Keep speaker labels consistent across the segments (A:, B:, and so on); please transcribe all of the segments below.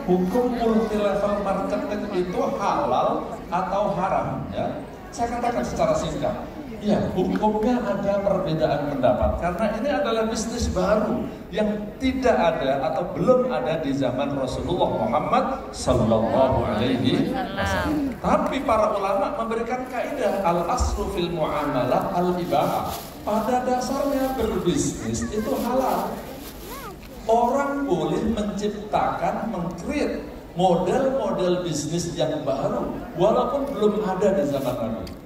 A: hukum multi level marketing itu halal atau haram? Ya, saya katakan secara singkat. Ya, hukumnya ada perbedaan pendapat karena ini adalah bisnis baru yang tidak ada atau belum ada di zaman Rasulullah Muhammad Sallallahu Alaihi Wasallam. Tapi para ulama memberikan kaidah al-aslu fil muamalah al-ibahah. Pada dasarnya berbisnis itu halal. Orang boleh menciptakan, meng-create model-model bisnis yang baru walaupun belum ada di zaman Nabi.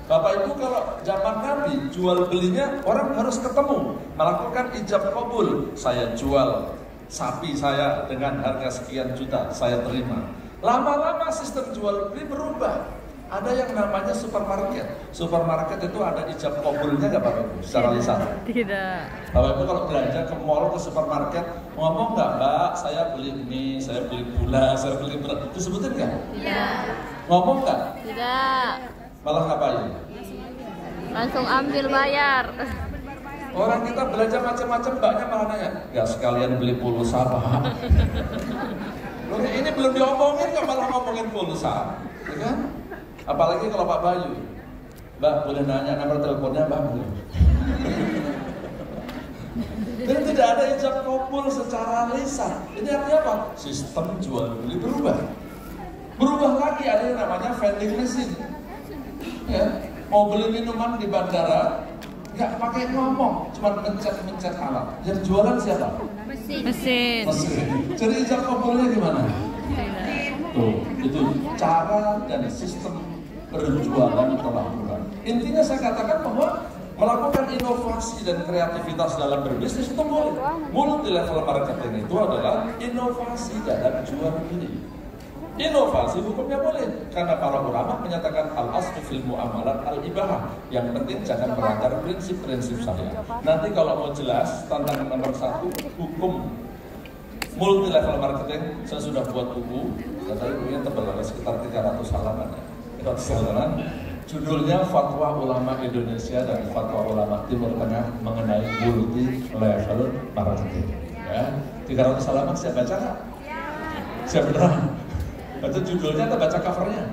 A: Bapak Ibu kalau zaman Nabi jual belinya orang harus ketemu, melakukan ijab qabul. Saya jual sapi saya dengan harga sekian juta, saya terima. Lama-lama sistem jual beli berubah. Ada yang namanya supermarket. Supermarket itu ada ijab qabulnya nggak Bapak Ibu? Secara lisan? Tidak. Bapak Ibu kalau belanja ke mall, ke supermarket, ngomong nggak Mbak, saya beli mie, saya beli gula, saya beli beras, disebutin nggak? Tidak. Ngomong nggak? Tidak. Malah ngapain? Langsung ambil bayar. Orang kita belanja macam-macam, mbaknya malah nanya, nggak sekalian beli pulsa Pak? Loh, ini belum diomongin kok malah ngomongin pulsa, ya kan? Apalagi kalau Pak Bayu, Mbak boleh nanya nomor teleponnya Mbak boleh. Dan tidak ada ijab qabul secara lisan. Ini artinya apa? Sistem jual beli berubah. Berubah lagi ada yang namanya vending machine. Ya, mau beli minuman di bandara nggak pakai ngomong, cuma mencet alat. Yang jualan siapa? Mesin. Jadi ijab qabulnya gimana? Tuh, itu cara dan sistem berjualan telah berubah. Intinya saya katakan bahwa melakukan inovasi dan kreativitas dalam berbisnis itu boleh. Multi level marketing itu adalah inovasi dalam jual beli. Inovasi hukumnya boleh karena para ulama menyatakan al-aslu fil muamalat al-ibahah. Yang penting jangan melanggar prinsip-prinsip syariat. Nanti kalau mau jelas tantangan nomor 1 hukum multi level marketing, saya sudah buat buku. Katanya bukunya tebal ada sekitar 300 halaman. 300 halaman. Judulnya Fatwa Ulama Indonesia dan Fatwa Ulama Timur Tengah mengenai multi level marketing. Ya, 300 halaman siap baca nggak? Siap beneran? Baca judulnya atau baca covernya?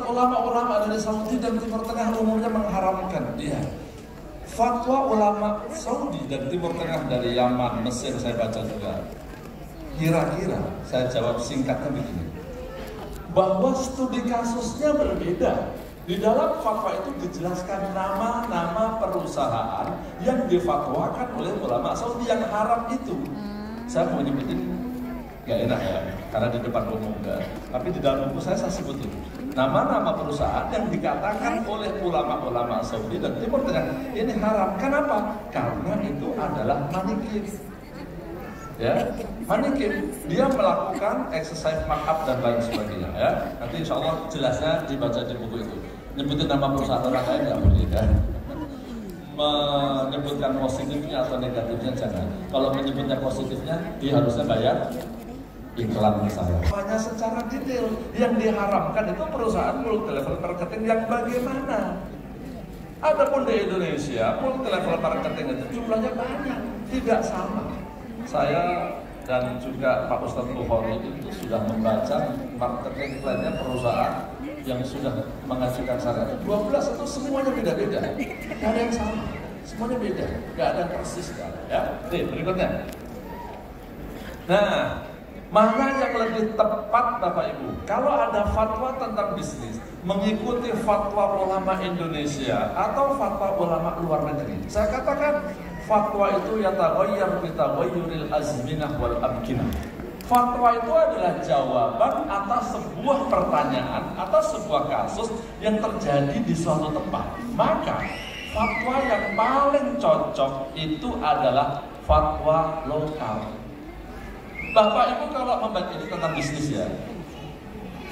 A: Ulama-ulama dari Saudi dan Timur Tengah umumnya mengharamkan. Iya. Fatwa ulama Saudi dan Timur Tengah dari Yaman, Mesir saya baca juga. Kira-kira saya jawab singkatnya begini. Bahwa studi kasusnya berbeda. Di dalam fatwa itu dijelaskan nama-nama perusahaan yang difatwakan oleh ulama Saudi yang haram itu. Saya mau nyebutin gak enak ya, karena di depan umum enggak. Tapi di dalam buku saya sebutin nama-nama perusahaan yang dikatakan oleh ulama-ulama Saudi dan Timur Tengah ini haram. Kenapa? Karena itu adalah manikin. Ya, manikin. Dia melakukan exercise markup dan lain sebagainya. Ya, nanti insya Allah jelasnya dibaca di buku itu. Nyebutin nama perusahaan orang lain nggak boleh kan? Menyebutkan positifnya atau negatifnya jangan. Kalau menyebutnya positifnya, dia harusnya bayar iklan saya. Hanya secara detail yang diharamkan itu perusahaan multi level marketing yang bagaimana? Adapun di Indonesia multi level marketing itu jumlahnya banyak, tidak sama. Saya dan juga Pak Ustadz Bukhari itu sudah membaca marketing plan-nya perusahaan yang sudah mengajukan syariat. 12 itu semuanya beda-beda, tidak ada yang sama, semuanya beda, tidak ada yang persis kan? Ya, nih berikutnya. Nah, mana yang lebih tepat Bapak Ibu? Kalau ada fatwa tentang bisnis, mengikuti fatwa ulama Indonesia atau fatwa ulama luar negeri? Saya katakan fatwa itu yataghayyar bi taghayyuril azminah wal amkinah. Fatwa itu adalah jawaban atas sebuah pertanyaan, atas sebuah kasus yang terjadi di suatu tempat. Maka fatwa yang paling cocok itu adalah fatwa lokal. Bapak Ibu kalau membaca ini tentang bisnis ya,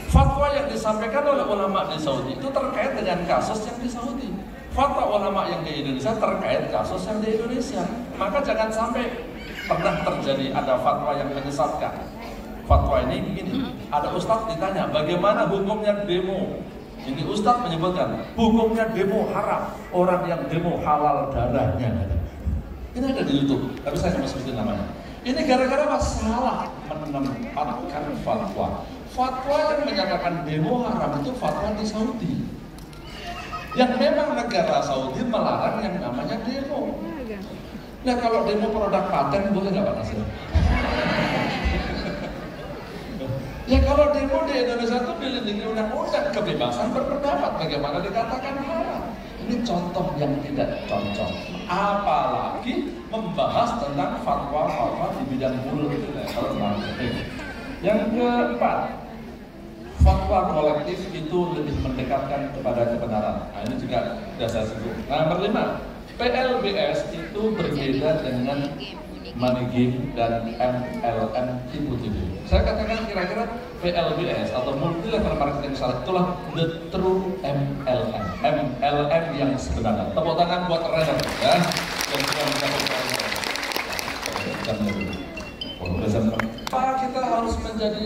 A: fatwa yang disampaikan oleh ulama di Saudi itu terkait dengan kasus yang di Saudi. Fatwa ulama yang di Indonesia terkait kasus yang di Indonesia. Maka jangan sampai pernah terjadi ada fatwa yang menyesatkan. Fatwa ini begini, ada ustadz ditanya bagaimana hukumnya demo. Ini ustadz menyebutkan hukumnya demo haram, orang yang demo halal darahnya. Ini ada di YouTube, tapi saya nggak sebutin namanya. Ini gara-gara masalah menempatkan fatwa. Fatwa yang menyatakan demo haram itu fatwa di Saudi. Yang memang negara Saudi melarang yang namanya demo. Nah kalau demo produk paten boleh nggak Pak Nasir? Ya kalau demo di Indonesia itu dilindungi undang-undang kebebasan berpendapat, bagaimana dikatakan haram? Ini contoh yang tidak cocok. Apalagi membahas tentang fatwa-fatwa di bidang multilevel marketing. Yang keempat, fatwa kolektif itu lebih mendekatkan kepada kebenaran. Nah ini juga sudah saya sebut. Nah nomor 5, PLBS itu berbeda dengan money game dan MLM tipu-tipu. Saya katakan kira-kira PLBS atau multi level marketing syariah itulah the true MLM. MLM yang sebenarnya. Tepuk tangan buat Renner ya. Dan kita harus menjadi